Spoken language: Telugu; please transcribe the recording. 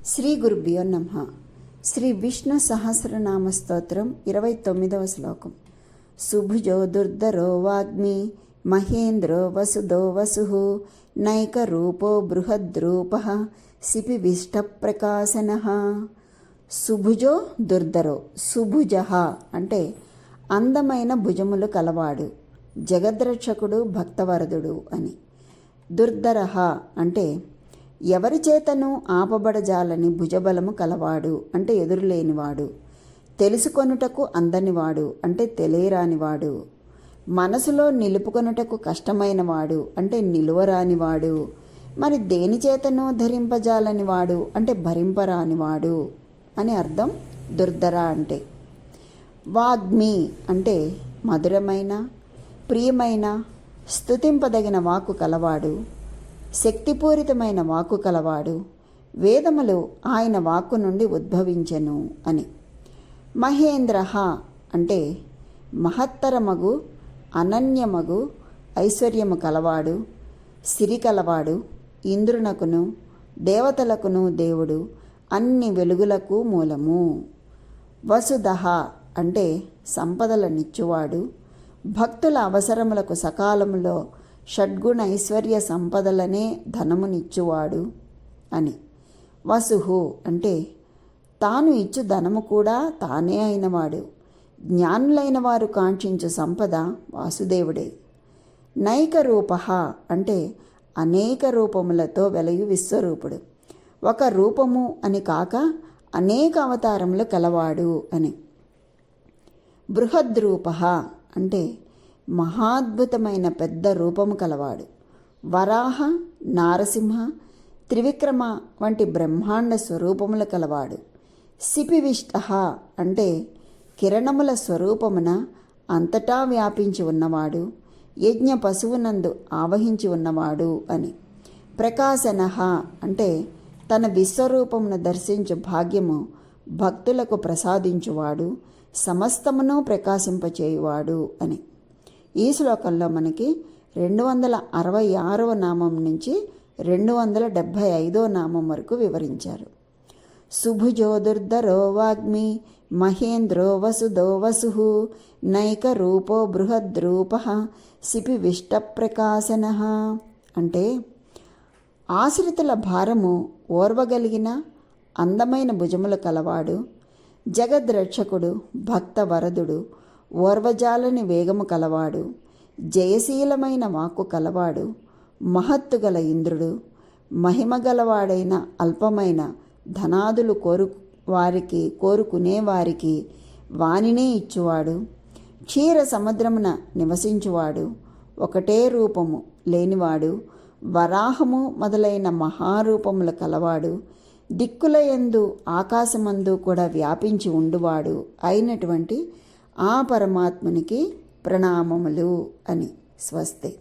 శ్రీ గురుభ్యో నమః. శ్రీ విష్ణు సహస్రనామ స్తోత్రం 29వ శ్లోకం. సుభుజో దుర్ధరో వాగ్మి మహేంద్రో వసుదో వసుః నైక రూపో బృహద్రూపః సిపివిష్ట ప్రకాశనః. సుభుజో దుర్ధరో, సుభుజః అంటే అందమైన భుజములు కలవాడు, జగద్రక్షకుడు, భక్తవరదుడు అని. దుర్ధరః అంటే ఎవరి చేతను ఆపబడజాలని భుజబలము కలవాడు అంటే ఎదురులేనివాడు, తెలుసుకొనుటకు అందనివాడు అంటే తెలియరానివాడు, మనసులో నిలుపుకొనుటకు కష్టమైనవాడు అంటే నిలువరానివాడు, మరి దేని చేతను ధరింపజాలనివాడు అంటే భరింపరానివాడు అని అర్థం దుర్ధర అంటే. వాగ్మి అంటే మధురమైన, ప్రియమైన, స్తుతింపదగిన వాక్కు కలవాడు, శక్తిపూరితమైన వాక్కు కలవాడు, వేదములు ఆయన వాక్కు నుండి ఉద్భవించెను అని. మహేంద్ర అంటే మహత్తరమగు, అనన్యమగు ఐశ్వర్యము కలవాడు, సిరి కలవాడు, ఇంద్రునకును దేవతలకును దేవుడు, అన్ని వెలుగులకు మూలము. వసుధ అంటే సంపదలనిచ్చువాడు, భక్తుల అవసరములకు సకాలములో షడ్గుణ ఐశ్వర్య సంపదలనే ధనమునిచ్చువాడు అని. వసుహు అంటే తాను ఇచ్చు ధనము కూడా తానే అయినవాడు, జ్ఞానులైన వారు కాంక్షించు సంపద వాసుదేవుడే. నైక రూప అంటే అనేక రూపములతో వెలయు విశ్వరూపుడు, ఒక రూపము అని కాక అనేక అవతారములు కలవాడు అని. బృహద్రూప అంటే మహాద్భుతమైన పెద్ద రూపము కలవాడు, వరాహ, నారసింహ, త్రివిక్రమ వంటి బ్రహ్మాండ స్వరూపములు కలవాడు. సిపివిష్ట అంటే కిరణముల స్వరూపమున అంతటా వ్యాపించి ఉన్నవాడు, యజ్ఞ పశువునందు ఆవహించి ఉన్నవాడు అని. ప్రకాశన అంటే తన విశ్వరూపమును దర్శించు భాగ్యము భక్తులకు ప్రసాదించువాడు, సమస్తమును ప్రకాశింపచేయువాడు అని. ఈ శ్లోకంలో మనకి 266వ నామం నుంచి 275వ నామం వరకు వివరించారు. సుభుజో దుర్ధరో వాగ్మి మహేంద్రో వసుదో వసుః నైక రూపో బృహద్రూపః సిపివిష్ట ప్రకాశనః అంటే ఆశ్రితుల భారము ఓర్వగలిగిన అందమైన భుజములు కలవాడు, జగద్రక్షకుడు, భక్తవరదుడు, ఓర్వజాలని వేగము కలవాడు, జయశీలమైన వాక్కు కలవాడు, మహత్తుగల ఇంద్రుడు, మహిమగలవాడైన అల్పమైన ధనాదులు కోరుకునేవారికి వానినే ఇచ్చువాడు, క్షీర సముద్రమున నివసించువాడు, ఒకటే రూపము లేనివాడు, వరాహము మొదలైన మహారూపములు కలవాడు, దిక్కులయందు ఆకాశమందు కూడా వ్యాపించి ఉండువాడు అయినటువంటి ఆ పరమాత్మునికి ప్రణామములు అని. స్వస్తి.